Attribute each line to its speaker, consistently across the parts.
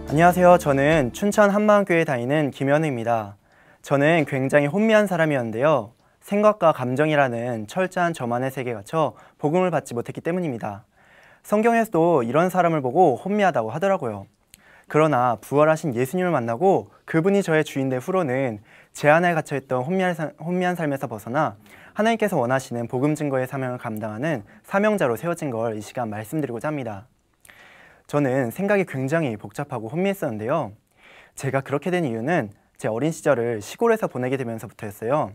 Speaker 1: 안녕하세요. 저는 춘천 한마음교회에 다니는 김현우입니다. 저는 굉장히 혼미한 사람이었는데요. 생각과 감정이라는 철저한 저만의 세계에 갇혀 복음을 받지 못했기 때문입니다. 성경에서도 이런 사람을 보고 혼미하다고 하더라고요. 그러나 부활하신 예수님을 만나고 그분이 저의 주인된 후로는 제 안에 갇혀있던 혼미한 삶에서 벗어나 하나님께서 원하시는 복음 증거의 사명을 감당하는 사명자로 세워진 걸 이 시간 말씀드리고자 합니다. 저는 생각이 굉장히 복잡하고 혼미했었는데요. 제가 그렇게 된 이유는 제 어린 시절을 시골에서 보내게 되면서부터였어요.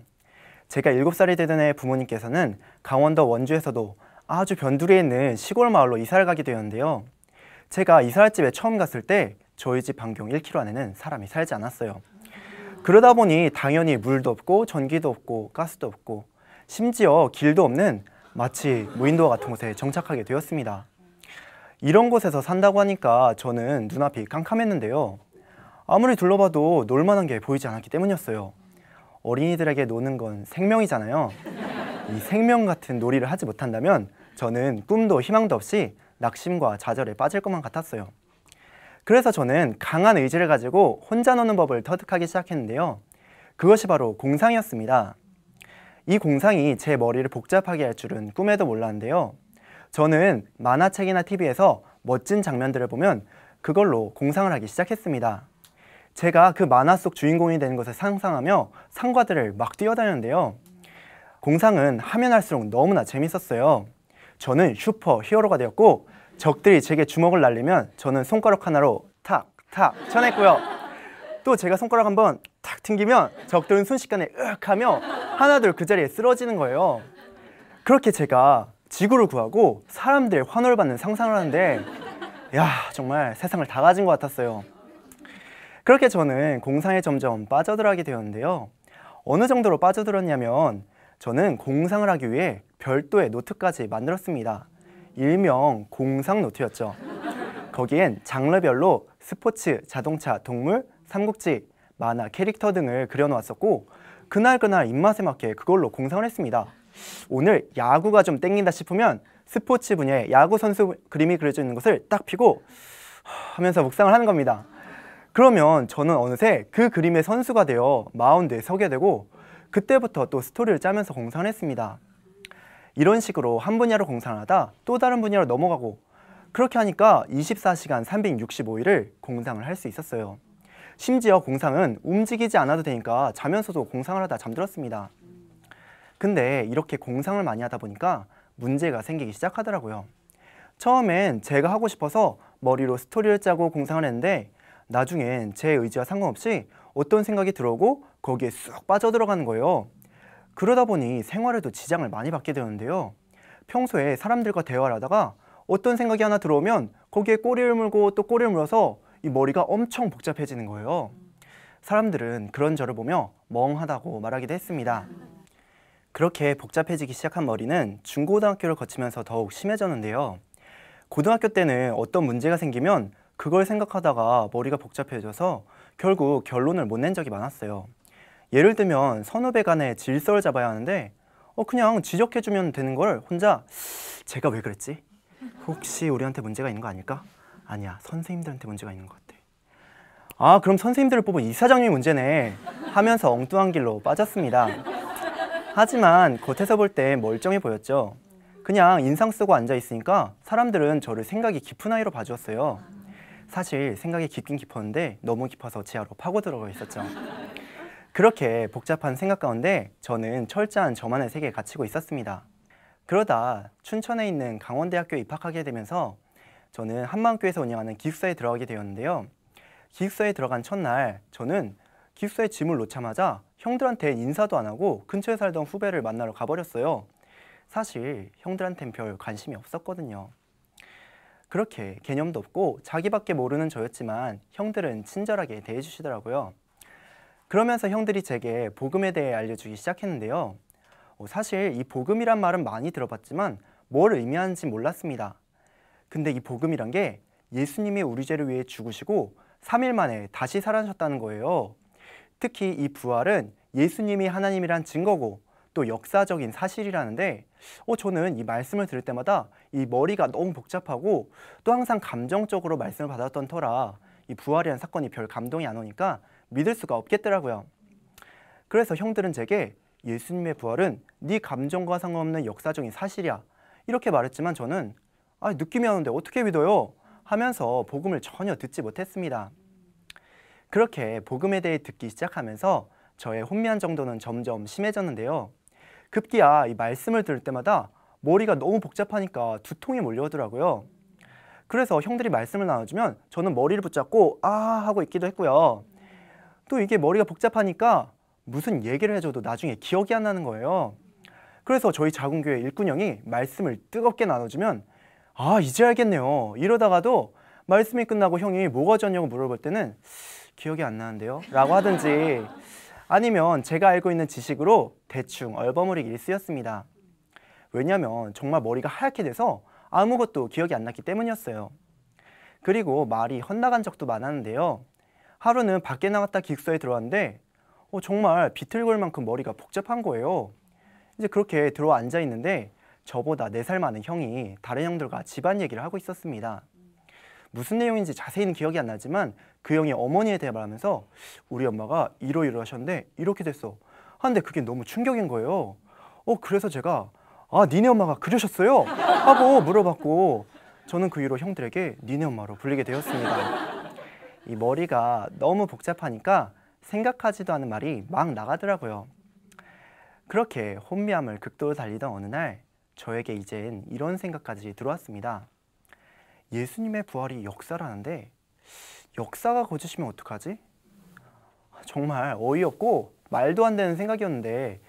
Speaker 1: 제가 7살이 되던 해 부모님께서는 강원도 원주에서도 아주 변두리에 있는 시골 마을로 이사를 가게 되었는데요. 제가 이사할 집에 처음 갔을 때 저희 집 반경 1km 안에는 사람이 살지 않았어요. 그러다 보니 당연히 물도 없고 전기도 없고 가스도 없고 심지어 길도 없는 마치 무인도와 같은 곳에 정착하게 되었습니다. 이런 곳에서 산다고 하니까 저는 눈앞이 깜깜했는데요. 아무리 둘러봐도 놀만한 게 보이지 않았기 때문이었어요. 어린이들에게 노는 건 생명이잖아요. 이 생명 같은 놀이를 하지 못한다면 저는 꿈도 희망도 없이 낙심과 좌절에 빠질 것만 같았어요. 그래서 저는 강한 의지를 가지고 혼자 노는 법을 터득하기 시작했는데요. 그것이 바로 공상이었습니다. 이 공상이 제 머리를 복잡하게 할 줄은 꿈에도 몰랐는데요. 저는 만화책이나 TV에서 멋진 장면들을 보면 그걸로 공상을 하기 시작했습니다. 제가 그 만화 속 주인공이 되는 것을 상상하며 상과들을 막 뛰어다녔는데요. 공상은 하면 할수록 너무나 재밌었어요. 저는 슈퍼 히어로가 되었고 적들이 제게 주먹을 날리면 저는 손가락 하나로 탁탁 쳐냈고요. 또 제가 손가락 한번 탁 튕기면 적들은 순식간에 으악 하며 하나둘 그 자리에 쓰러지는 거예요. 그렇게 제가 지구를 구하고 사람들의 환호를 받는 상상을 하는데 야, 정말 세상을 다 가진 것 같았어요. 그렇게 저는 공상에 점점 빠져들어가게 되었는데요. 어느 정도로 빠져들었냐면 저는 공상을 하기 위해 별도의 노트까지 만들었습니다. 일명 공상 노트였죠. 거기엔 장르별로 스포츠, 자동차, 동물, 삼국지, 만화, 캐릭터 등을 그려놓았었고 그날 입맛에 맞게 그걸로 공상을 했습니다. 오늘 야구가 좀 땡긴다 싶으면 스포츠 분야에 야구 선수 그림이 그려져 있는 것을 딱 펴고 하면서 묵상을 하는 겁니다. 그러면 저는 어느새 그 그림의 선수가 되어 마운드에 서게 되고 그때부터 또 스토리를 짜면서 공상을 했습니다. 이런 식으로 한 분야로 공상을 하다 또 다른 분야로 넘어가고 그렇게 하니까 24시간 365일을 공상을 할 수 있었어요. 심지어 공상은 움직이지 않아도 되니까 자면서도 공상을 하다 잠들었습니다. 근데 이렇게 공상을 많이 하다 보니까 문제가 생기기 시작하더라고요. 처음엔 제가 하고 싶어서 머리로 스토리를 짜고 공상을 했는데 나중엔 제 의지와 상관없이 어떤 생각이 들어오고 거기에 쑥 빠져들어가는 거예요. 그러다 보니 생활에도 지장을 많이 받게 되는데요. 평소에 사람들과 대화를 하다가 어떤 생각이 하나 들어오면 거기에 꼬리를 물고 또 꼬리를 물어서 이 머리가 엄청 복잡해지는 거예요. 사람들은 그런 저를 보며 멍하다고 말하기도 했습니다. 그렇게 복잡해지기 시작한 머리는 중고등학교를 거치면서 더욱 심해졌는데요. 고등학교 때는 어떤 문제가 생기면 그걸 생각하다가 머리가 복잡해져서 결국 결론을 못 낸 적이 많았어요. 예를 들면 선후배 간의 질서를 잡아야 하는데 그냥 지적해주면 되는 걸 혼자 제가 왜 그랬지? 혹시 우리한테 문제가 있는 거 아닐까? 아니야, 선생님들한테 문제가 있는 것 같아. 아, 그럼 선생님들을 뽑은 이사장님이 문제네 하면서 엉뚱한 길로 빠졌습니다. 하지만 겉에서 볼 때 멀쩡해 보였죠. 그냥 인상 쓰고 앉아 있으니까 사람들은 저를 생각이 깊은 아이로 봐주었어요. 사실 생각이 깊긴 깊었는데 너무 깊어서 지하로 파고 들어가 있었죠. 그렇게 복잡한 생각 가운데 저는 철저한 저만의 세계에 갇히고 있었습니다. 그러다 춘천에 있는 강원대학교에 입학하게 되면서 저는 한마음교회에서 운영하는 기숙사에 들어가게 되었는데요. 기숙사에 들어간 첫날 저는 기숙사에 짐을 놓자마자 형들한테 인사도 안 하고 근처에 살던 후배를 만나러 가버렸어요. 사실 형들한텐 별 관심이 없었거든요. 그렇게 개념도 없고 자기밖에 모르는 저였지만 형들은 친절하게 대해주시더라고요. 그러면서 형들이 제게 복음에 대해 알려주기 시작했는데요. 사실 이 복음이란 말은 많이 들어봤지만 뭘 의미하는지 몰랐습니다. 근데 이 복음이란 게 예수님이 우리 죄를 위해 죽으시고 3일 만에 다시 살아나셨다는 거예요. 특히 이 부활은 예수님이 하나님이란 증거고 또 역사적인 사실이라는데 저는 이 말씀을 들을 때마다 이 머리가 너무 복잡하고 또 항상 감정적으로 말씀을 받았던 터라 이 부활이라는 사건이 별 감동이 안 오니까 믿을 수가 없겠더라고요. 그래서 형들은 제게 예수님의 부활은 네 감정과 상관없는 역사적인 사실이야 이렇게 말했지만 저는 느낌이 오는데 어떻게 믿어요? 하면서 복음을 전혀 듣지 못했습니다. 그렇게 복음에 대해 듣기 시작하면서 저의 혼미한 정도는 점점 심해졌는데요. 급기야 이 말씀을 들을 때마다 머리가 너무 복잡하니까 두통이 몰려오더라고요. 그래서 형들이 말씀을 나눠주면 저는 머리를 붙잡고 하고 있기도 했고요. 또 이게 머리가 복잡하니까 무슨 얘기를 해줘도 나중에 기억이 안 나는 거예요. 그래서 저희 작은 교회 일꾼형이 말씀을 뜨겁게 나눠주면 이제 알겠네요 이러다가도 말씀이 끝나고 형이 뭐가 졌냐고 물어볼 때는 기억이 안 나는데요 라고 하든지 아니면 제가 알고 있는 지식으로 대충 얼버무리기 쓰였습니다. 왜냐면 정말 머리가 하얗게 돼서 아무것도 기억이 안 났기 때문이었어요. 그리고 말이 헛나간 적도 많았는데요. 하루는 밖에 나갔다 기숙사에 들어왔는데 정말 비틀거릴 만큼 머리가 복잡한 거예요. 이제 그렇게 들어와 앉아 있는데 저보다 4살 많은 형이 다른 형들과 집안 얘기를 하고 있었습니다. 무슨 내용인지 자세히는 기억이 안 나지만 그 형이 어머니에 대해 말하면서 우리 엄마가 이러이러하셨는데 이렇게 됐어 하는데 그게 너무 충격인 거예요. 그래서 제가 니네 엄마가 그러셨어요? 하고 물어봤고 저는 그 이후로 형들에게 니네 엄마로 불리게 되었습니다. 이 머리가 너무 복잡하니까 생각하지도 않은 말이 막 나가더라고요. 그렇게 혼미함을 극도로 달리던 어느 날 저에게 이젠 이런 생각까지 들어왔습니다. 예수님의 부활이 역사라는데 역사가 거짓이면 어떡하지? 정말 어이없고 말도 안 되는 생각이었는데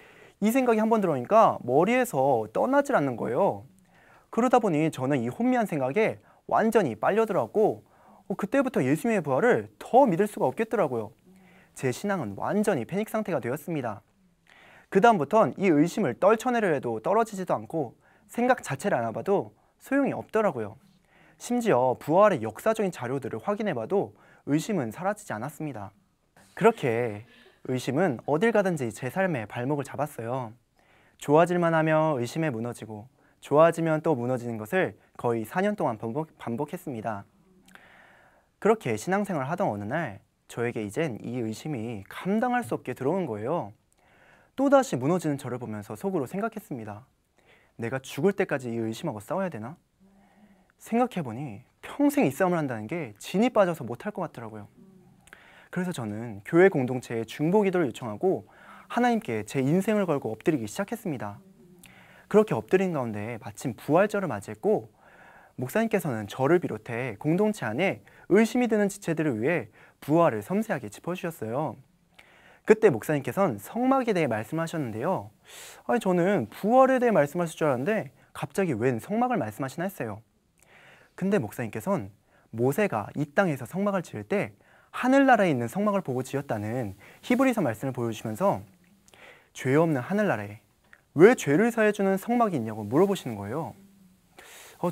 Speaker 1: 이 생각이 한번 들어오니까 머리에서 떠나질 않는 거예요. 그러다 보니 저는 이 혼미한 생각에 완전히 빨려들었고 그때부터 예수님의 부활을 더 믿을 수가 없겠더라고요. 제 신앙은 완전히 패닉 상태가 되었습니다. 그 다음부턴 이 의심을 떨쳐내려 해도 떨어지지도 않고 생각 자체를 안 해봐도 소용이 없더라고요. 심지어 부활의 역사적인 자료들을 확인해봐도 의심은 사라지지 않았습니다. 그렇게 의심은 어딜 가든지 제 삶에 발목을 잡았어요. 좋아질만 하며 의심에 무너지고 좋아지면 또 무너지는 것을 거의 4년 동안 반복했습니다. 그렇게 신앙생활을 하던 어느 날 저에게 이젠 이 의심이 감당할 수 없게 들어온 거예요. 또다시 무너지는 저를 보면서 속으로 생각했습니다. 내가 죽을 때까지 이 의심하고 싸워야 되나? 생각해보니 평생 이 싸움을 한다는 게 진이 빠져서 못할 것 같더라고요. 그래서 저는 교회 공동체에 중보기도를 요청하고 하나님께 제 인생을 걸고 엎드리기 시작했습니다. 그렇게 엎드린 가운데 마침 부활절을 맞이했고 목사님께서는 저를 비롯해 공동체 안에 의심이 드는 지체들을 위해 부활을 섬세하게 짚어주셨어요. 그때 목사님께서는 성막에 대해 말씀하셨는데요. 저는 부활에 대해 말씀하실 줄 알았는데 갑자기 웬 성막을 말씀하시나 했어요. 근데 목사님께서는 모세가 이 땅에서 성막을 지을 때 하늘나라에 있는 성막을 보고 지었다는 히브리서 말씀을 보여주시면서 죄 없는 하늘나라에 왜 죄를 사해주는 성막이 있냐고 물어보시는 거예요.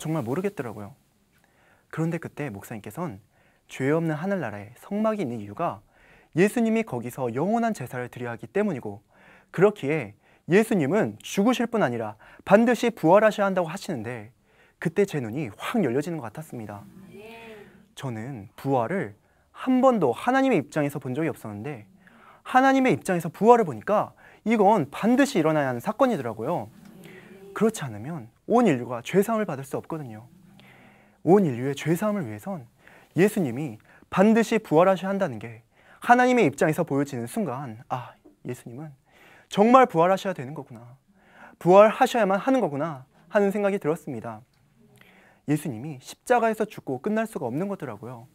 Speaker 1: 정말 모르겠더라고요. 그런데 그때 목사님께서는 죄 없는 하늘나라에 성막이 있는 이유가 예수님이 거기서 영원한 제사를 드려야 하기 때문이고 그렇기에 예수님은 죽으실 뿐 아니라 반드시 부활하셔야 한다고 하시는데 그때 제 눈이 확 열려지는 것 같았습니다. 저는 부활을 한 번도 하나님의 입장에서 본 적이 없었는데 하나님의 입장에서 부활을 보니까 이건 반드시 일어나야 하는 사건이더라고요. 그렇지 않으면 온 인류가 죄사함을 받을 수 없거든요. 온 인류의 죄사함을 위해선 예수님이 반드시 부활하셔야 한다는 게 하나님의 입장에서 보여지는 순간 예수님은 정말 부활하셔야 되는 거구나. 부활하셔야만 하는 거구나 하는 생각이 들었습니다. 예수님이 십자가에서 죽고 끝날 수가 없는 거더라고요.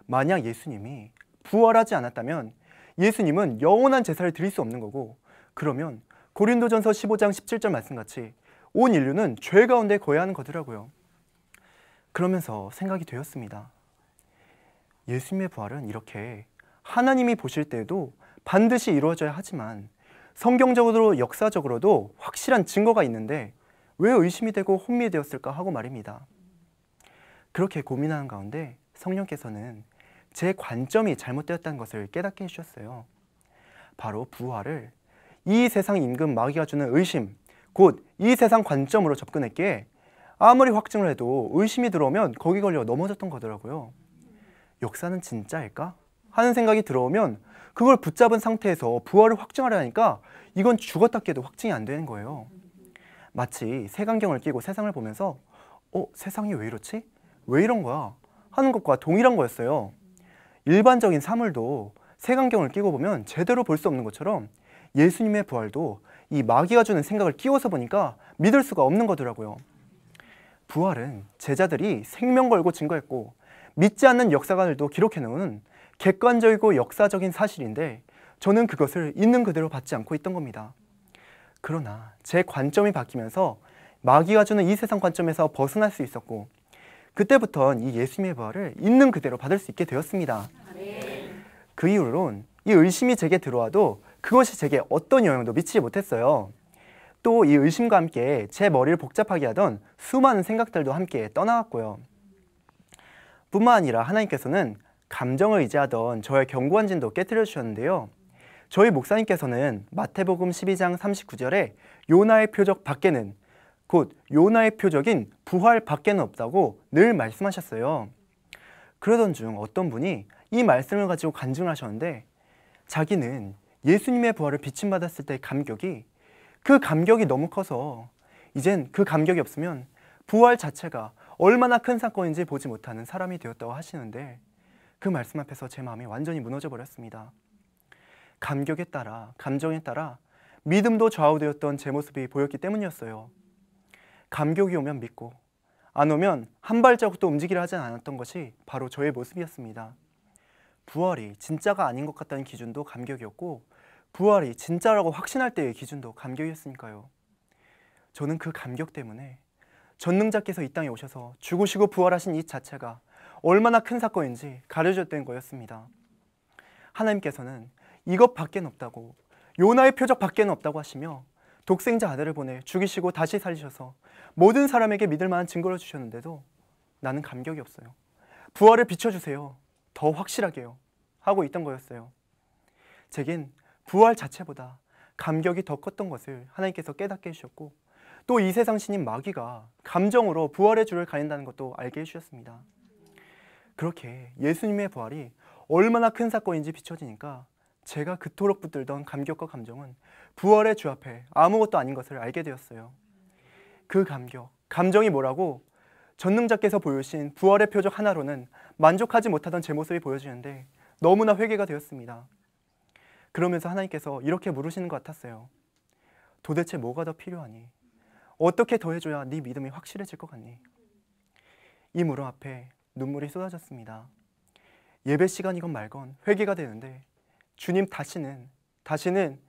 Speaker 1: 만약 예수님이 부활하지 않았다면 예수님은 영원한 제사를 드릴 수 없는 거고 그러면 고린도전서 15장 17절 말씀같이 온 인류는 죄 가운데 거해야 하는 거더라고요. 그러면서 생각이 되었습니다. 예수님의 부활은 이렇게 하나님이 보실 때에도 반드시 이루어져야 하지만 성경적으로 역사적으로도 확실한 증거가 있는데 왜 의심이 되고 혼미해 되었을까 하고 말입니다. 그렇게 고민하는 가운데 성령께서는 제 관점이 잘못되었다는 것을 깨닫게 해주셨어요. 바로 부활을 이 세상 임금 마귀가 주는 의심, 곧 이 세상 관점으로 접근했기에 아무리 확증을 해도 의심이 들어오면 거기 걸려 넘어졌던 거더라고요. 역사는 진짜일까? 하는 생각이 들어오면 그걸 붙잡은 상태에서 부활을 확증하려 하니까 이건 죽었다 깨도 확증이 안 되는 거예요. 마치 색안경을 끼고 세상을 보면서 세상이 왜 이렇지? 왜 이런 거야? 하는 것과 동일한 거였어요. 일반적인 사물도 색안경을 끼고 보면 제대로 볼 수 없는 것처럼 예수님의 부활도 이 마귀가 주는 생각을 끼워서 보니까 믿을 수가 없는 거더라고요. 부활은 제자들이 생명 걸고 증거했고 믿지 않는 역사가들도 기록해놓은 객관적이고 역사적인 사실인데 저는 그것을 있는 그대로 받지 않고 있던 겁니다. 그러나 제 관점이 바뀌면서 마귀가 주는 이 세상 관점에서 벗어날 수 있었고 그때부터는 이 예수님의 부활을 있는 그대로 받을 수 있게 되었습니다. 그 이후로는 이 의심이 제게 들어와도 그것이 제게 어떤 영향도 미치지 못했어요. 또 이 의심과 함께 제 머리를 복잡하게 하던 수많은 생각들도 함께 떠나갔고요. 뿐만 아니라 하나님께서는 감정을 의지하던 저의 견고한 진도 깨뜨려 주셨는데요. 저희 목사님께서는 마태복음 12장 39절에 요나의 표적 밖에는, 곧 요나의 표적인 부활 밖에는 없다고 늘 말씀하셨어요. 그러던 중 어떤 분이 이 말씀을 가지고 간증을 하셨는데 자기는 예수님의 부활을 비침받았을 때의 감격이 그 감격이 너무 커서 이젠 그 감격이 없으면 부활 자체가 얼마나 큰 사건인지 보지 못하는 사람이 되었다고 하시는데 그 말씀 앞에서 제 마음이 완전히 무너져 버렸습니다. 감격에 따라, 감정에 따라 믿음도 좌우되었던 제 모습이 보였기 때문이었어요. 감격이 오면 믿고 안 오면 한 발자국도 움직이려 하지 않았던 것이 바로 저의 모습이었습니다. 부활이 진짜가 아닌 것 같다는 기준도 감격이었고 부활이 진짜라고 확신할 때의 기준도 감격이었으니까요. 저는 그 감격 때문에 전능자께서 이 땅에 오셔서 죽으시고 부활하신 이 자체가 얼마나 큰 사건인지 가르쳐줬던 거였습니다. 하나님께서는 이것 밖엔 없다고, 요나의 표적 밖에는 없다고 하시며 독생자 아들을 보내 죽이시고 다시 살리셔서 모든 사람에게 믿을 만한 증거를 주셨는데도 나는 감격이 없어요. 부활을 비춰주세요. 더 확실하게요. 하고 있던 거였어요. 제겐 부활 자체보다 감격이 더 컸던 것을 하나님께서 깨닫게 해주셨고 또 이 세상 신인 마귀가 감정으로 부활의 줄을 가린다는 것도 알게 해주셨습니다. 그렇게 예수님의 부활이 얼마나 큰 사건인지 비춰지니까 제가 그토록 붙들던 감격과 감정은 부활의 주 앞에 아무것도 아닌 것을 알게 되었어요. 그 감격, 감정이 뭐라고 전능자께서 보여주신 부활의 표적 하나로는 만족하지 못하던 제 모습이 보여지는데 너무나 회개가 되었습니다. 그러면서 하나님께서 이렇게 물으시는 것 같았어요. 도대체 뭐가 더 필요하니? 어떻게 더 해줘야 네 믿음이 확실해질 것 같니? 이 물음 앞에 눈물이 쏟아졌습니다. 예배 시간이건 말건 회개가 되는데 주님 다시는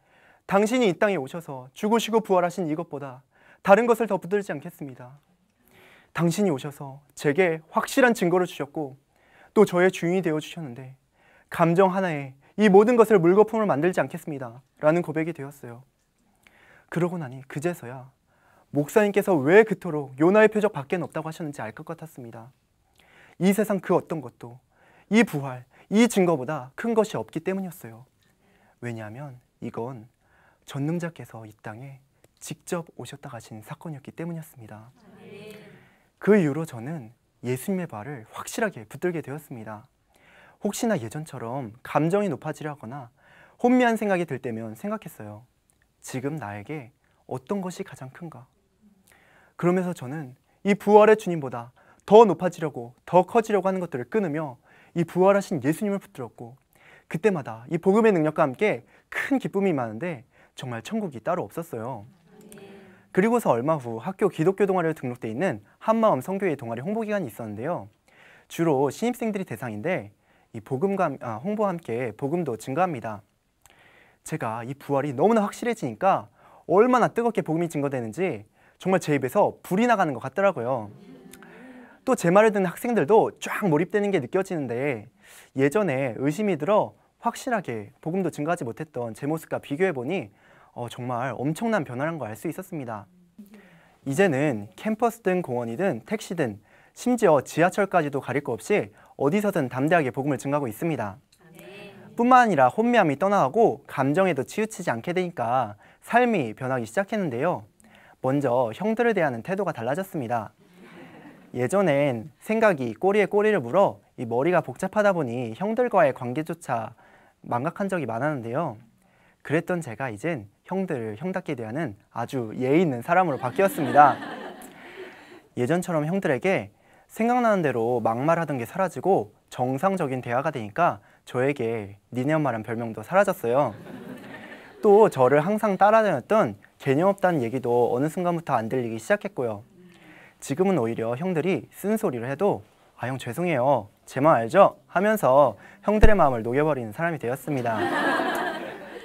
Speaker 1: 당신이 이 땅에 오셔서 죽으시고 부활하신 이것보다 다른 것을 더 붙들지 않겠습니다. 당신이 오셔서 제게 확실한 증거를 주셨고 또 저의 주인이 되어주셨는데 감정 하나에 이 모든 것을 물거품을 만들지 않겠습니다. 라는 고백이 되었어요. 그러고 나니 그제서야 목사님께서 왜 그토록 요나의 표적 밖에는 없다고 하셨는지 알 것 같았습니다. 이 세상 그 어떤 것도 이 부활, 이 증거보다 큰 것이 없기 때문이었어요. 왜냐하면 이건 전능자께서 이 땅에 직접 오셨다 가신 사건이었기 때문이었습니다. 그 이후로 저는 예수님의 부활을 확실하게 붙들게 되었습니다. 혹시나 예전처럼 감정이 높아지려 하거나 혼미한 생각이 들 때면 생각했어요. 지금 나에게 어떤 것이 가장 큰가? 그러면서 저는 이 부활의 주님보다 더 높아지려고, 더 커지려고 하는 것들을 끊으며 이 부활하신 예수님을 붙들었고 그때마다 이 복음의 능력과 함께 큰 기쁨이 많은데 정말 천국이 따로 없었어요. 그리고서 얼마 후 학교 기독교 동아리로 등록돼 있는 한마음 성교회 동아리 홍보기간이 있었는데요. 주로 신입생들이 대상인데 이 복음과 홍보와 함께 복음도 증가합니다. 제가 이 부활이 너무나 확실해지니까 얼마나 뜨겁게 복음이 증거되는지 정말 제 입에서 불이 나가는 것 같더라고요. 또 제 말을 듣는 학생들도 쫙 몰입되는 게 느껴지는데 예전에 의심이 들어 확실하게 복음도 증가하지 못했던 제 모습과 비교해보니 정말 엄청난 변화란 걸 알 수 있었습니다. 이제는 캠퍼스든 공원이든 택시든 심지어 지하철까지도 가릴 거 없이 어디서든 담대하게 복음을 증가하고 있습니다. 뿐만 아니라 혼미함이 떠나가고 감정에도 치우치지 않게 되니까 삶이 변하기 시작했는데요. 먼저 형들에 대한 태도가 달라졌습니다. 예전엔 생각이 꼬리에 꼬리를 물어 이 머리가 복잡하다 보니 형들과의 관계조차 망각한 적이 많았는데요. 그랬던 제가 이젠 형들을 형답게 대하는 아주 예의 있는 사람으로 바뀌었습니다. 예전처럼 형들에게 생각나는 대로 막말하던 게 사라지고 정상적인 대화가 되니까 저에게 니네 엄마란 별명도 사라졌어요. 또 저를 항상 따라다녔던 개념 없다는 얘기도 어느 순간부터 안 들리기 시작했고요. 지금은 오히려 형들이 쓴소리를 해도 아, 형 죄송해요. 제 마음 알죠? 하면서 형들의 마음을 녹여버리는 사람이 되었습니다.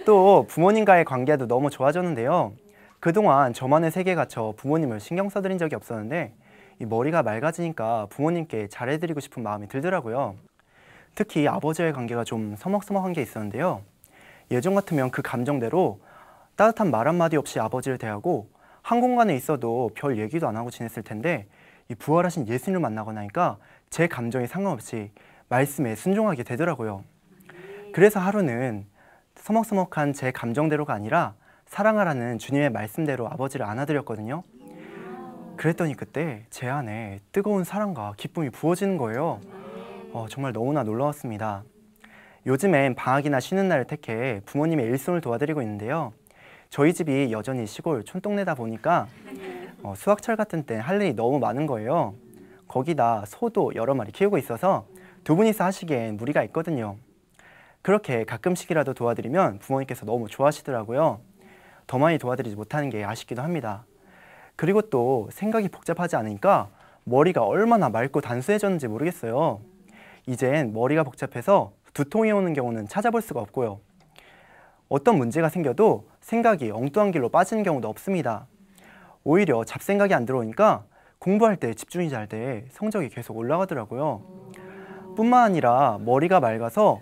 Speaker 1: 또 부모님과의 관계도 너무 좋아졌는데요. 그동안 저만의 세계에 갇혀 부모님을 신경 써드린 적이 없었는데 이 머리가 맑아지니까 부모님께 잘해드리고 싶은 마음이 들더라고요. 특히 아버지와의 관계가 좀 서먹서먹한 게 있었는데요. 예전 같으면 그 감정대로 따뜻한 말 한마디 없이 아버지를 대하고 한 공간에 있어도 별 얘기도 안 하고 지냈을 텐데 이 부활하신 예수님을 만나고 나니까 제 감정에 상관없이 말씀에 순종하게 되더라고요. 그래서 하루는 서먹서먹한 제 감정대로가 아니라 사랑하라는 주님의 말씀대로 아버지를 안아드렸거든요. 그랬더니 그때 제 안에 뜨거운 사랑과 기쁨이 부어지는 거예요. 정말 너무나 놀라웠습니다. 요즘엔 방학이나 쉬는 날을 택해 부모님의 일손을 도와드리고 있는데요. 저희 집이 여전히 시골 촌동네다 보니까 수학철 같은 때 할 일이 너무 많은 거예요. 거기다 소도 여러 마리 키우고 있어서 두 분이서 하시기엔 무리가 있거든요. 그렇게 가끔씩이라도 도와드리면 부모님께서 너무 좋아하시더라고요. 더 많이 도와드리지 못하는 게 아쉽기도 합니다. 그리고 또 생각이 복잡하지 않으니까 머리가 얼마나 맑고 단순해졌는지 모르겠어요. 이젠 머리가 복잡해서 두통이 오는 경우는 찾아볼 수가 없고요. 어떤 문제가 생겨도 생각이 엉뚱한 길로 빠지는 경우도 없습니다. 오히려 잡생각이 안 들어오니까 공부할 때 집중이 잘 돼 성적이 계속 올라가더라고요. 뿐만 아니라 머리가 맑아서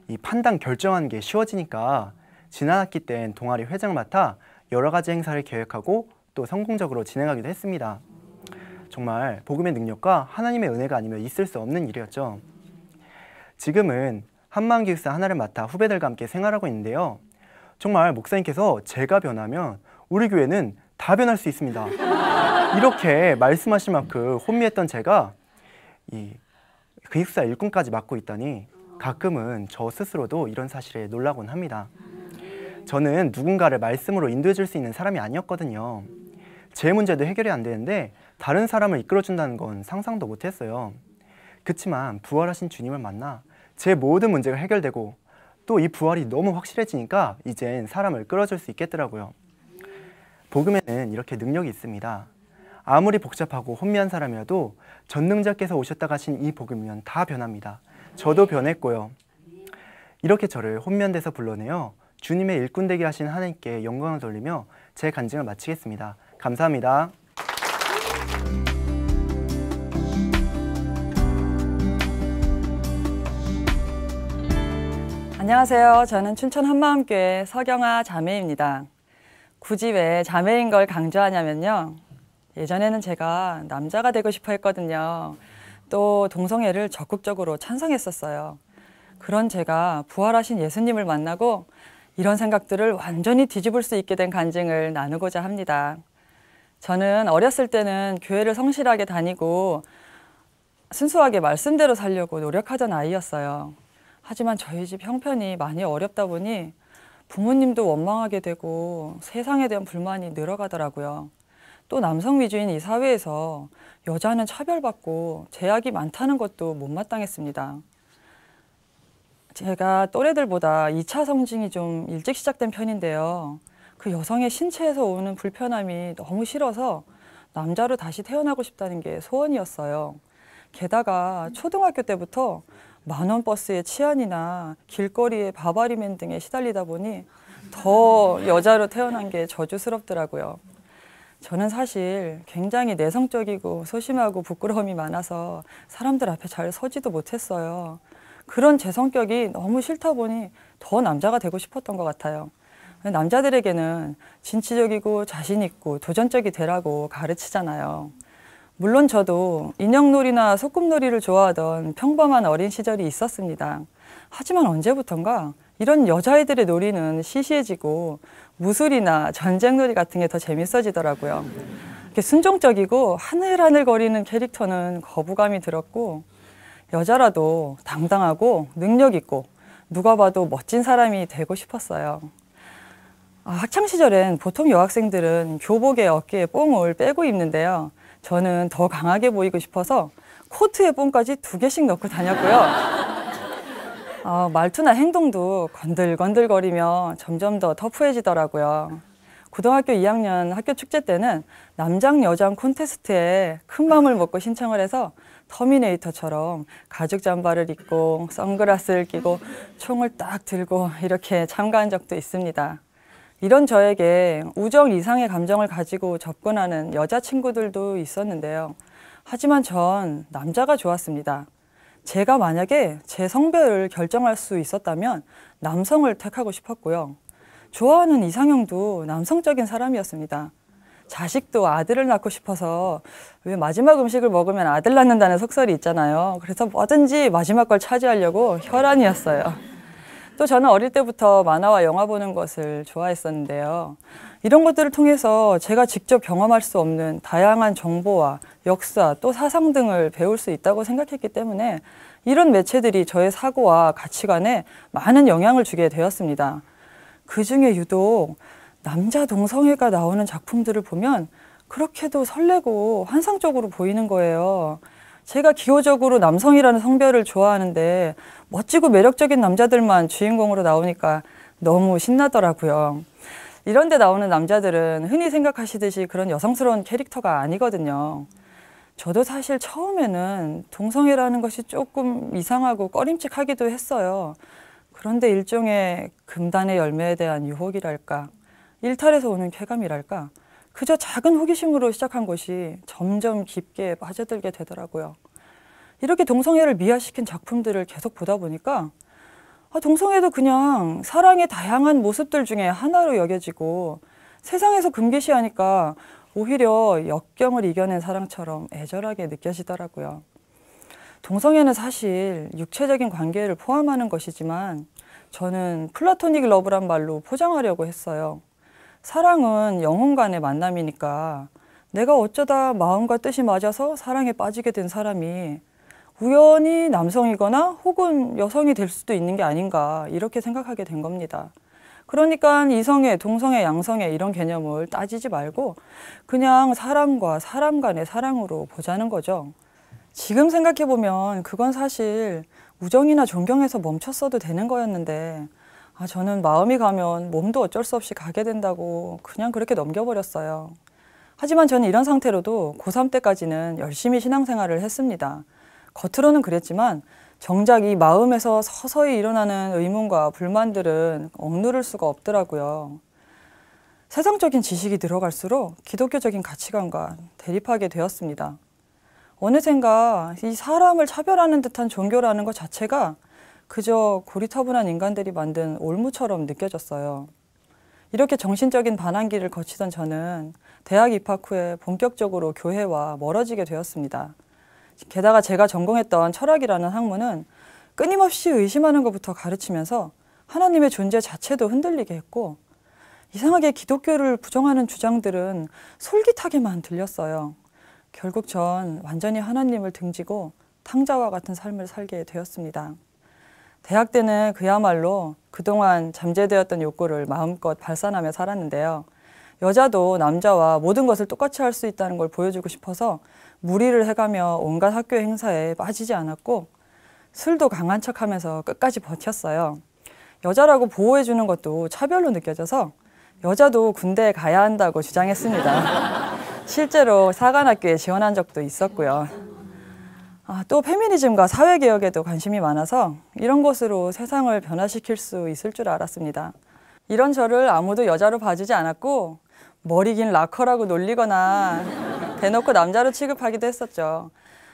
Speaker 1: 이 판단 결정하는 게 쉬워지니까 지난 학기 땐 동아리 회장을 맡아 여러 가지 행사를 계획하고 또 성공적으로 진행하기도 했습니다. 정말 복음의 능력과 하나님의 은혜가 아니면 있을 수 없는 일이었죠. 지금은 한마음기숙사 하나를 맡아 후배들과 함께 생활하고 있는데요. 정말 목사님께서 제가 변하면 우리 교회는 다 변할 수 있습니다. 이렇게 말씀하실 만큼 혼미했던 제가 이 기숙사 일꾼까지 맡고 있다니 가끔은 저 스스로도 이런 사실에 놀라곤 합니다. 저는 누군가를 말씀으로 인도해 줄 수 있는 사람이 아니었거든요. 제 문제도 해결이 안 되는데 다른 사람을 이끌어준다는 건 상상도 못했어요. 그치만 부활하신 주님을 만나 제 모든 문제가 해결되고 또 이 부활이 너무 확실해지니까 이젠 사람을 끌어줄 수 있겠더라고요. 복음에는 이렇게 능력이 있습니다. 아무리 복잡하고 혼미한 사람이라도 전능자께서 오셨다 가신 이 복음이면 다 변합니다. 저도 변했고요. 이렇게 저를 혼미한 데서 불러내어 주님의 일꾼 되게 하신 하나님께 영광을 돌리며 제 간증을 마치겠습니다. 감사합니다.
Speaker 2: 안녕하세요. 저는 춘천 한마음교회 서경아 자매입니다. 굳이 왜 자매인 걸 강조하냐면요. 예전에는 제가 남자가 되고 싶어 했거든요. 또 동성애를 적극적으로 찬성했었어요. 그런 제가 부활하신 예수님을 만나고 이런 생각들을 완전히 뒤집을 수 있게 된 간증을 나누고자 합니다. 저는 어렸을 때는 교회를 성실하게 다니고 순수하게 말씀대로 살려고 노력하던 아이였어요. 하지만 저희 집 형편이 많이 어렵다 보니 부모님도 원망하게 되고 세상에 대한 불만이 늘어가더라고요. 또 남성 위주인 이 사회에서 여자는 차별받고 제약이 많다는 것도 못마땅했습니다. 제가 또래들보다 2차 성징이 좀 일찍 시작된 편인데요. 그 여성의 신체에서 오는 불편함이 너무 싫어서 남자로 다시 태어나고 싶다는 게 소원이었어요. 게다가 초등학교 때부터 만원 버스의 치안이나 길거리의 바바리맨 등에 시달리다 보니 더 여자로 태어난 게 저주스럽더라고요. 저는 사실 굉장히 내성적이고 소심하고 부끄러움이 많아서 사람들 앞에 잘 서지도 못했어요. 그런 제 성격이 너무 싫다 보니 더 남자가 되고 싶었던 것 같아요. 남자들에게는 진취적이고 자신 있고 도전적이 되라고 가르치잖아요. 물론 저도 인형놀이나 소꿉놀이를 좋아하던 평범한 어린 시절이 있었습니다. 하지만 언제부턴가 이런 여자애들의 놀이는 시시해지고 무술이나 전쟁놀이 같은 게 더 재밌어지더라고요. 순종적이고 하늘하늘 거리는 캐릭터는 거부감이 들었고 여자라도 당당하고 능력 있고 누가 봐도 멋진 사람이 되고 싶었어요. 학창 시절엔 보통 여학생들은 교복에 어깨에 뽕을 빼고 입는데요. 저는 더 강하게 보이고 싶어서 코트에 뽕까지 2개씩 넣고 다녔고요. 말투나 행동도 건들건들거리며 점점 더 터프해지더라고요. 고등학교 2학년 학교 축제 때는 남장 여장 콘테스트에 큰 맘을 먹고 신청을 해서 터미네이터처럼 가죽 잠바를 입고 선글라스를 끼고 총을 딱 들고 이렇게 참가한 적도 있습니다. 이런 저에게 우정 이상의 감정을 가지고 접근하는 여자친구들도 있었는데요. 하지만 전 남자가 좋았습니다. 제가 만약에 제 성별을 결정할 수 있었다면 남성을 택하고 싶었고요. 좋아하는 이상형도 남성적인 사람이었습니다. 자식도 아들을 낳고 싶어서 왜 마지막 음식을 먹으면 아들 낳는다는 속설이 있잖아요. 그래서 뭐든지 마지막 걸 차지하려고 혈안이었어요. 또 저는 어릴 때부터 만화와 영화 보는 것을 좋아했었는데요. 이런 것들을 통해서 제가 직접 경험할 수 없는 다양한 정보와 역사 또 사상 등을 배울 수 있다고 생각했기 때문에 이런 매체들이 저의 사고와 가치관에 많은 영향을 주게 되었습니다. 그중에 유독 남자 동성애가 나오는 작품들을 보면 그렇게도 설레고 환상적으로 보이는 거예요. 제가 기호적으로 남성이라는 성별을 좋아하는데 멋지고 매력적인 남자들만 주인공으로 나오니까 너무 신나더라고요. 이런 데 나오는 남자들은 흔히 생각하시듯이 그런 여성스러운 캐릭터가 아니거든요. 저도 사실 처음에는 동성애라는 것이 조금 이상하고 꺼림칙하기도 했어요. 그런데 일종의 금단의 열매에 대한 유혹이랄까, 일탈에서 오는 쾌감이랄까, 그저 작은 호기심으로 시작한 것이 점점 깊게 빠져들게 되더라고요. 이렇게 동성애를 미화시킨 작품들을 계속 보다 보니까 동성애도 그냥 사랑의 다양한 모습들 중에 하나로 여겨지고 세상에서 금기시하니까 오히려 역경을 이겨낸 사랑처럼 애절하게 느껴지더라고요. 동성애는 사실 육체적인 관계를 포함하는 것이지만 저는 플라토닉 러브란 말로 포장하려고 했어요. 사랑은 영혼 간의 만남이니까 내가 어쩌다 마음과 뜻이 맞아서 사랑에 빠지게 된 사람이 우연히 남성이거나 혹은 여성이 될 수도 있는 게 아닌가 이렇게 생각하게 된 겁니다. 그러니까 이성애, 동성애, 양성애 이런 개념을 따지지 말고 그냥 사람과 사람 간의 사랑으로 보자는 거죠. 지금 생각해보면 그건 사실 우정이나 존경에서 멈췄어도 되는 거였는데 저는 마음이 가면 몸도 어쩔 수 없이 가게 된다고 그냥 그렇게 넘겨버렸어요. 하지만 저는 이런 상태로도 고3 때까지는 열심히 신앙생활을 했습니다. 겉으로는 그랬지만 정작 이 마음에서 서서히 일어나는 의문과 불만들은 억누를 수가 없더라고요. 세상적인 지식이 늘어갈수록 기독교적인 가치관과 대립하게 되었습니다. 어느샌가 이 사람을 차별하는 듯한 종교라는 것 자체가 그저 고리타분한 인간들이 만든 올무처럼 느껴졌어요. 이렇게 정신적인 반항기를 거치던 저는 대학 입학 후에 본격적으로 교회와 멀어지게 되었습니다. 게다가 제가 전공했던 철학이라는 학문은 끊임없이 의심하는 것부터 가르치면서 하나님의 존재 자체도 흔들리게 했고 이상하게 기독교를 부정하는 주장들은 솔깃하게만 들렸어요. 결국 전 완전히 하나님을 등지고 탕자와 같은 삶을 살게 되었습니다. 대학 때는 그야말로 그동안 잠재되었던 욕구를 마음껏 발산하며 살았는데요. 여자도 남자와 모든 것을 똑같이 할 수 있다는 걸 보여주고 싶어서 무리를 해가며 온갖 학교 행사에 빠지지 않았고 술도 강한 척하면서 끝까지 버텼어요. 여자라고 보호해주는 것도 차별로 느껴져서 여자도 군대에 가야 한다고 주장했습니다. 실제로 사관학교에 지원한 적도 있었고요. 또 페미니즘과 사회개혁에도 관심이 많아서 이런 것으로 세상을 변화시킬 수 있을 줄 알았습니다. 이런 저를 아무도 여자로 봐주지 않았고 머리 긴 락커라고 놀리거나 대놓고 남자로 취급하기도 했었죠.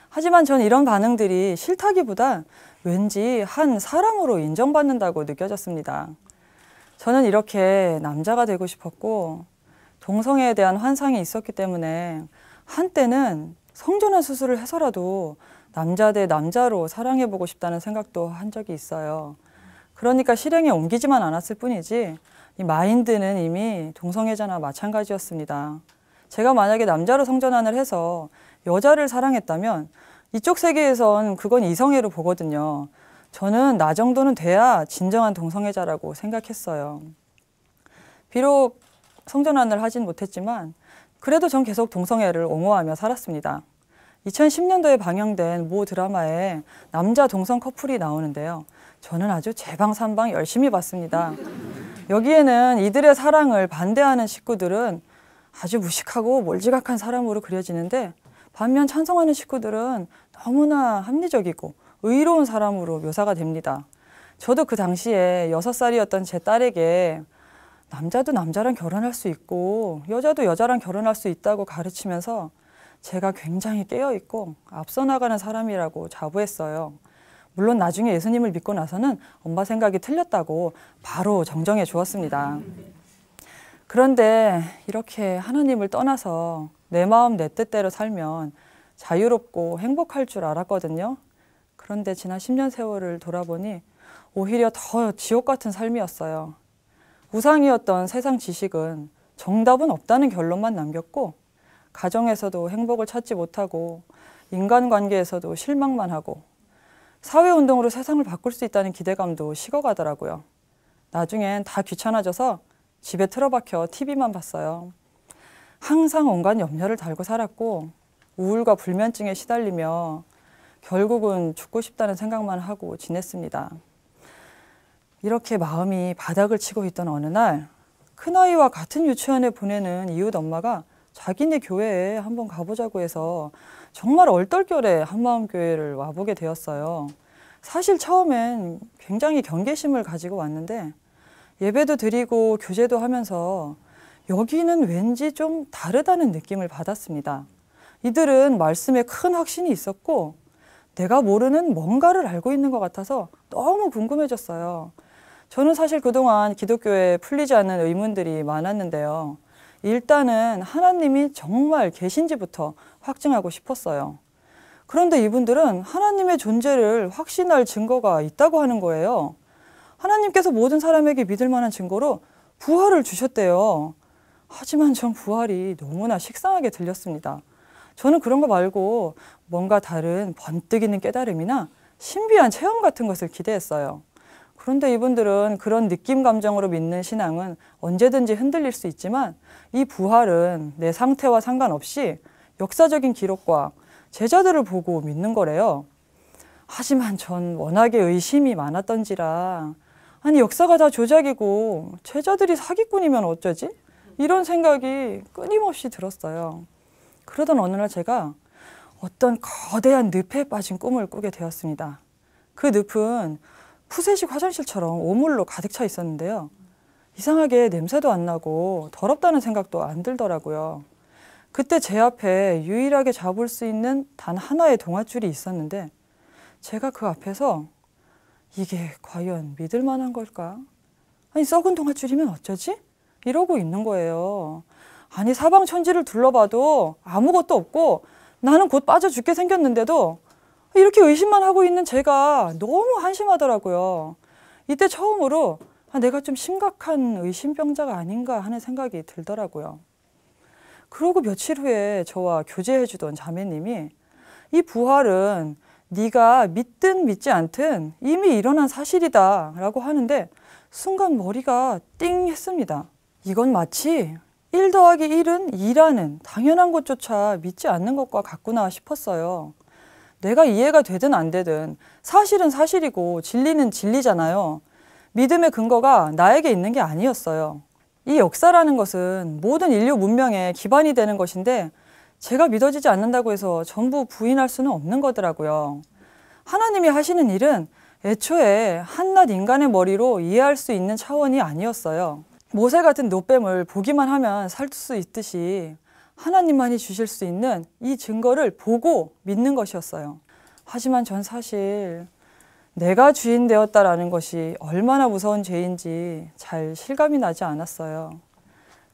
Speaker 2: 하지만 전 이런 반응들이 싫다기보다 왠지 한 사람으로 인정받는다고 느껴졌습니다. 저는 이렇게 남자가 되고 싶었고 동성애에 대한 환상이 있었기 때문에 한때는 성전환 수술을 해서라도 남자 대 남자로 사랑해보고 싶다는 생각도 한 적이 있어요. 그러니까 실행에 옮기지만 않았을 뿐이지 이 마인드는 이미 동성애자나 마찬가지였습니다. 제가 만약에 남자로 성전환을 해서 여자를 사랑했다면 이쪽 세계에선 그건 이성애로 보거든요. 저는 나 정도는 돼야 진정한 동성애자라고 생각했어요. 비록 성전환을 하진 못했지만 그래도 전 계속 동성애를 옹호하며 살았습니다. 2010년도에 방영된 모 드라마에 남자 동성 커플이 나오는데요. 저는 아주 제방산방 열심히 봤습니다. 여기에는 이들의 사랑을 반대하는 식구들은 아주 무식하고 몰지각한 사람으로 그려지는데, 반면 찬성하는 식구들은 너무나 합리적이고 의로운 사람으로 묘사가 됩니다. 저도 그 당시에 6살이었던 제 딸에게 남자도 남자랑 결혼할 수 있고 여자도 여자랑 결혼할 수 있다고 가르치면서 제가 굉장히 깨어있고 앞서 나가는 사람이라고 자부했어요. 물론 나중에 예수님을 믿고 나서는 엄마 생각이 틀렸다고 바로 정정해 주었습니다. 그런데 이렇게 하나님을 떠나서 내 마음 내 뜻대로 살면 자유롭고 행복할 줄 알았거든요. 그런데 지난 10년 세월을 돌아보니 오히려 더 지옥 같은 삶이었어요. 우상이었던 세상 지식은 정답은 없다는 결론만 남겼고, 가정에서도 행복을 찾지 못하고 인간관계에서도 실망만 하고 사회운동으로 세상을 바꿀 수 있다는 기대감도 식어가더라고요. 나중엔 다 귀찮아져서 집에 틀어박혀 TV만 봤어요. 항상 온갖 염려를 달고 살았고 우울과 불면증에 시달리며 결국은 죽고 싶다는 생각만 하고 지냈습니다. 이렇게 마음이 바닥을 치고 있던 어느 날, 큰아이와 같은 유치원에 보내는 이웃 엄마가 자기네 교회에 한번 가보자고 해서 정말 얼떨결에 한마음교회를 와보게 되었어요. 사실 처음엔 굉장히 경계심을 가지고 왔는데 예배도 드리고 교제도 하면서 여기는 왠지 좀 다르다는 느낌을 받았습니다. 이들은 말씀에 큰 확신이 있었고 내가 모르는 뭔가를 알고 있는 것 같아서 너무 궁금해졌어요. 저는 사실 그동안 기독교에 풀리지 않는 의문들이 많았는데요. 일단은 하나님이 정말 계신지부터 확증하고 싶었어요. 그런데 이분들은 하나님의 존재를 확신할 증거가 있다고 하는 거예요. 하나님께서 모든 사람에게 믿을 만한 증거로 부활을 주셨대요. 하지만 전 부활이 너무나 식상하게 들렸습니다. 저는 그런 거 말고 뭔가 다른 번뜩 있는 깨달음이나 신비한 체험 같은 것을 기대했어요. 그런데 이분들은 그런 느낌 감정으로 믿는 신앙은 언제든지 흔들릴 수 있지만 이 부활은 내 상태와 상관없이 역사적인 기록과 제자들을 보고 믿는 거래요. 하지만 전 워낙에 의심이 많았던지라 아니 역사가 다 조작이고 제자들이 사기꾼이면 어쩌지? 이런 생각이 끊임없이 들었어요. 그러던 어느 날 제가 어떤 거대한 늪에 빠진 꿈을 꾸게 되었습니다. 그 늪은 푸세식 화장실처럼 오물로 가득 차 있었는데요. 이상하게 냄새도 안 나고 더럽다는 생각도 안 들더라고요. 그때 제 앞에 유일하게 잡을 수 있는 단 하나의 동아줄이 있었는데 제가 그 앞에서 이게 과연 믿을 만한 걸까? 아니 썩은 동아줄이면 어쩌지? 이러고 있는 거예요. 아니 사방천지를 둘러봐도 아무것도 없고 나는 곧 빠져 죽게 생겼는데도 이렇게 의심만 하고 있는 제가 너무 한심하더라고요. 이때 처음으로 내가 좀 심각한 의심병자가 아닌가 하는 생각이 들더라고요. 그러고 며칠 후에 저와 교제해주던 자매님이 이 부활은 네가 믿든 믿지 않든 이미 일어난 사실이다 라고 하는데 순간 머리가 띵 했습니다. 이건 마치 1 더하기 1은 2라는 당연한 것조차 믿지 않는 것과 같구나 싶었어요. 내가 이해가 되든 안 되든 사실은 사실이고 진리는 진리잖아요. 믿음의 근거가 나에게 있는 게 아니었어요. 이 역사라는 것은 모든 인류 문명의 기반이 되는 것인데 제가 믿어지지 않는다고 해서 전부 부인할 수는 없는 거더라고요. 하나님이 하시는 일은 애초에 한낱 인간의 머리로 이해할 수 있는 차원이 아니었어요. 모세 같은 노뱀을 보기만 하면 살 수 있듯이 하나님만이 주실 수 있는 이 증거를 보고 믿는 것이었어요. 하지만 전 사실 내가 주인 되었다라는 것이 얼마나 무서운 죄인지 잘 실감이 나지 않았어요.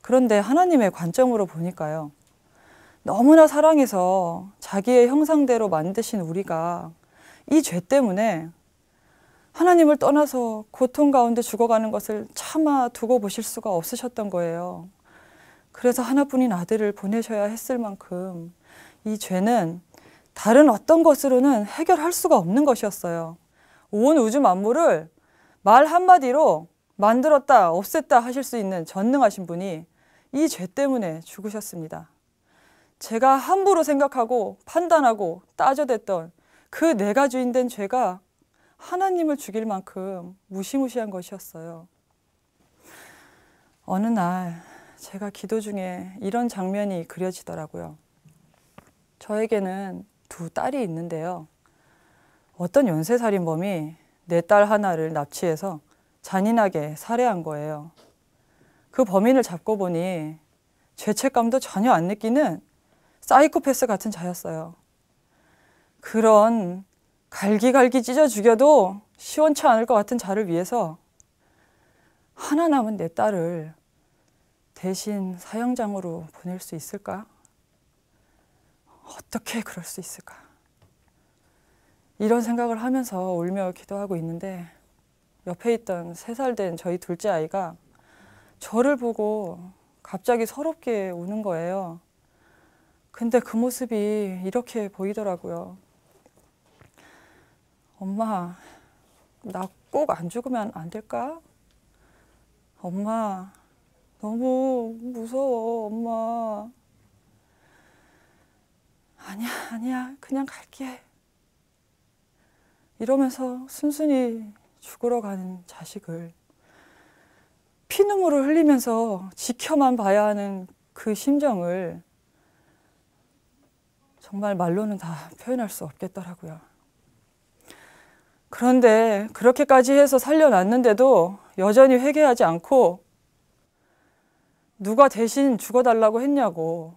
Speaker 2: 그런데 하나님의 관점으로 보니까요. 너무나 사랑해서 자기의 형상대로 만드신 우리가 이 죄 때문에 하나님을 떠나서 고통 가운데 죽어가는 것을 차마 두고 보실 수가 없으셨던 거예요. 그래서 하나뿐인 아들을 보내셔야 했을 만큼 이 죄는 다른 어떤 것으로는 해결할 수가 없는 것이었어요. 온 우주 만물을 말 한마디로 만들었다, 없앴다 하실 수 있는 전능하신 분이 이 죄 때문에 죽으셨습니다. 제가 함부로 생각하고 판단하고 따져댔던 그 내가 주인 된 죄가 하나님을 죽일 만큼 무시무시한 것이었어요. 어느 날 제가 기도 중에 이런 장면이 그려지더라고요. 저에게는 두 딸이 있는데요. 어떤 연쇄살인범이 내 딸 하나를 납치해서 잔인하게 살해한 거예요. 그 범인을 잡고 보니 죄책감도 전혀 안 느끼는 사이코패스 같은 자였어요. 그런 갈기갈기 찢어 죽여도 시원치 않을 것 같은 자를 위해서 하나 남은 내 딸을 대신 사형장으로 보낼 수 있을까? 어떻게 그럴 수 있을까? 이런 생각을 하면서 울며 기도하고 있는데 옆에 있던 3살 된 저희 둘째 아이가 저를 보고 갑자기 서럽게 우는 거예요. 근데 그 모습이 이렇게 보이더라고요. 엄마, 나 꼭 안 죽으면 안 될까? 엄마, 너무 무서워, 엄마. 아니야, 그냥 갈게. 이러면서 순순히 죽으러 가는 자식을 피눈물을 흘리면서 지켜만 봐야 하는 그 심정을 정말 말로는 다 표현할 수 없겠더라고요. 그런데 그렇게까지 해서 살려놨는데도 여전히 회개하지 않고 누가 대신 죽어달라고 했냐고,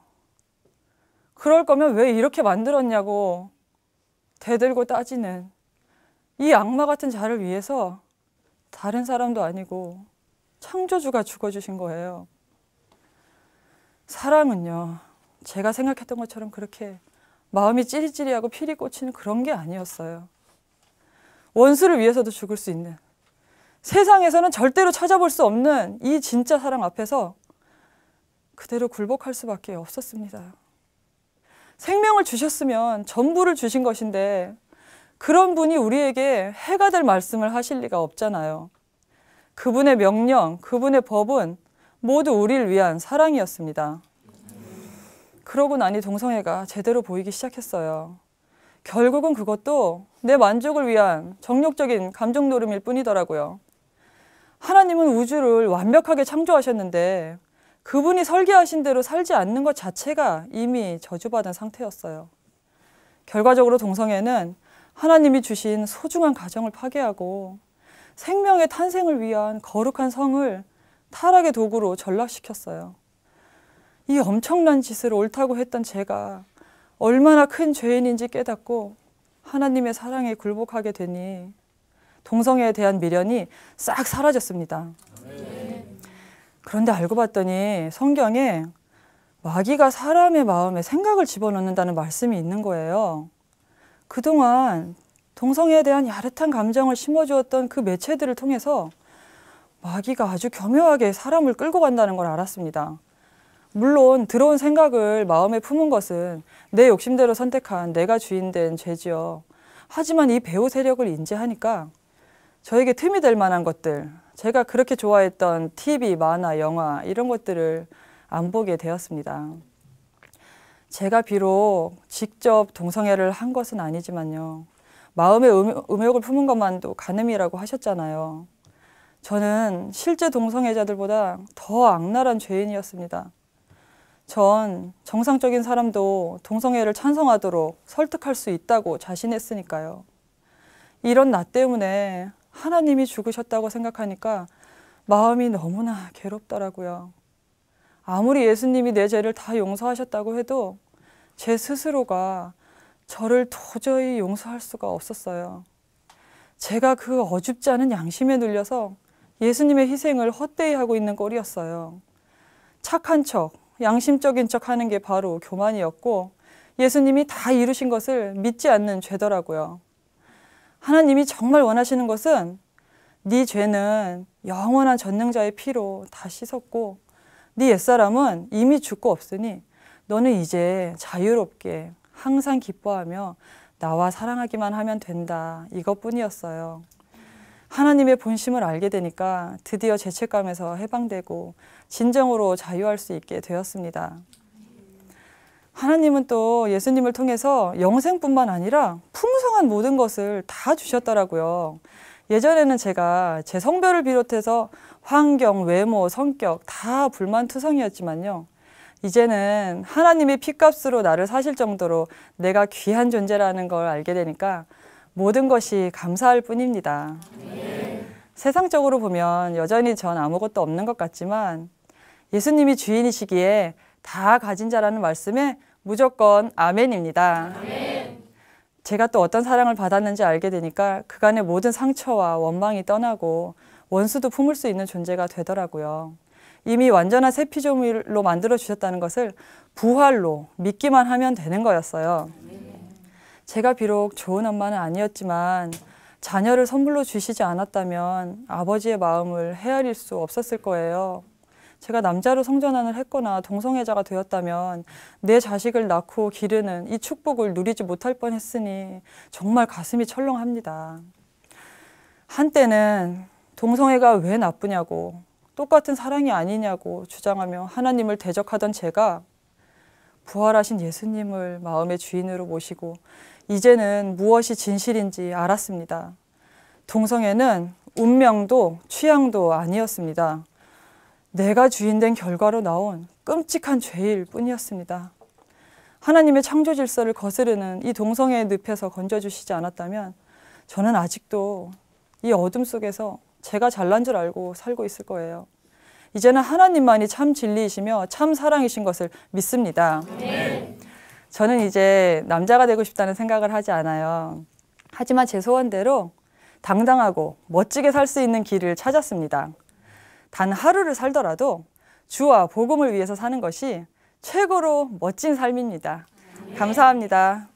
Speaker 2: 그럴 거면 왜 이렇게 만들었냐고 대들고 따지는 이 악마 같은 자를 위해서 다른 사람도 아니고 창조주가 죽어주신 거예요. 사랑은요, 제가 생각했던 것처럼 그렇게 마음이 찌릿찌릿하고 피리 꽂히는 그런 게 아니었어요. 원수를 위해서도 죽을 수 있는, 세상에서는 절대로 찾아볼 수 없는 이 진짜 사랑 앞에서 그대로 굴복할 수밖에 없었습니다. 생명을 주셨으면 전부를 주신 것인데 그런 분이 우리에게 해가 될 말씀을 하실 리가 없잖아요. 그분의 명령, 그분의 법은 모두 우리를 위한 사랑이었습니다. 그러고 나니 동성애가 제대로 보이기 시작했어요. 결국은 그것도 내 만족을 위한 정욕적인 감정 노름일 뿐이더라고요. 하나님은 우주를 완벽하게 창조하셨는데 그분이 설계하신 대로 살지 않는 것 자체가 이미 저주받은 상태였어요. 결과적으로 동성애는 하나님이 주신 소중한 가정을 파괴하고 생명의 탄생을 위한 거룩한 성을 타락의 도구로 전락시켰어요. 이 엄청난 짓을 옳다고 했던 제가 얼마나 큰 죄인인지 깨닫고 하나님의 사랑에 굴복하게 되니 동성애에 대한 미련이 싹 사라졌습니다. 그런데 알고 봤더니 성경에 마귀가 사람의 마음에 생각을 집어넣는다는 말씀이 있는 거예요. 그동안 동성애에 대한 야릇한 감정을 심어주었던 그 매체들을 통해서 마귀가 아주 교묘하게 사람을 끌고 간다는 걸 알았습니다. 물론 들어온 생각을 마음에 품은 것은 내 욕심대로 선택한 내가 주인된 죄지요. 하지만 이 배후 세력을 인지하니까 저에게 틈이 될 만한 것들, 제가 그렇게 좋아했던 TV, 만화, 영화 이런 것들을 안 보게 되었습니다. 제가 비록 직접 동성애를 한 것은 아니지만요. 마음의 음욕을 품은 것만도 간음이라고 하셨잖아요. 저는 실제 동성애자들보다 더 악랄한 죄인이었습니다. 전 정상적인 사람도 동성애를 찬성하도록 설득할 수 있다고 자신했으니까요. 이런 나 때문에 하나님이 죽으셨다고 생각하니까 마음이 너무나 괴롭더라고요. 아무리 예수님이 내 죄를 다 용서하셨다고 해도 제 스스로가 저를 도저히 용서할 수가 없었어요. 제가 그 어줍지 않은 양심에 눌려서 예수님의 희생을 헛되이 하고 있는 꼴이었어요. 착한 척, 양심적인 척 하는 게 바로 교만이었고 예수님이 다 이루신 것을 믿지 않는 죄더라고요. 하나님이 정말 원하시는 것은 네 죄는 영원한 전능자의 피로 다 씻었고 네 옛사람은 이미 죽고 없으니 너는 이제 자유롭게 항상 기뻐하며 나와 사랑하기만 하면 된다. 이것뿐이었어요. 하나님의 본심을 알게 되니까 드디어 죄책감에서 해방되고 진정으로 자유할 수 있게 되었습니다. 하나님은 또 예수님을 통해서 영생뿐만 아니라 풍성한 모든 것을 다 주셨더라고요. 예전에는 제가 제 성별을 비롯해서 환경, 외모, 성격 다 불만투성이었지만요. 이제는 하나님의 피값으로 나를 사실 정도로 내가 귀한 존재라는 걸 알게 되니까 모든 것이 감사할 뿐입니다. 세상적으로 보면 여전히 전 아무것도 없는 것 같지만 예수님이 주인이시기에 다 가진 자라는 말씀에 무조건 아멘입니다. 제가 또 어떤 사랑을 받았는지 알게 되니까 그간의 모든 상처와 원망이 떠나고 원수도 품을 수 있는 존재가 되더라고요. 이미 완전한 새 피조물로 만들어 주셨다는 것을 부활로 믿기만 하면 되는 거였어요. 제가 비록 좋은 엄마는 아니었지만 자녀를 선물로 주시지 않았다면 아버지의 마음을 헤아릴 수 없었을 거예요. 제가 남자로 성전환을 했거나 동성애자가 되었다면 내 자식을 낳고 기르는 이 축복을 누리지 못할 뻔했으니 정말 가슴이 철렁합니다. 한때는 동성애가 왜 나쁘냐고 똑같은 사랑이 아니냐고 주장하며 하나님을 대적하던 제가 부활하신 예수님을 마음의 주인으로 모시고 이제는 무엇이 진실인지 알았습니다. 동성애는 운명도 취향도 아니었습니다. 내가 주인된 결과로 나온 끔찍한 죄일 뿐이었습니다. 하나님의 창조 질서를 거스르는 이 동성애의 늪에서 건져주시지 않았다면 저는 아직도 이 어둠 속에서 제가 잘난 줄 알고 살고 있을 거예요. 이제는 하나님만이 참 진리이시며 참 사랑이신 것을 믿습니다. 저는 이제 남자가 되고 싶다는 생각을 하지 않아요. 하지만 제 소원대로 당당하고 멋지게 살 수 있는 길을 찾았습니다. 단 하루를 살더라도 주와 복음을 위해서 사는 것이 최고로 멋진 삶입니다. 감사합니다.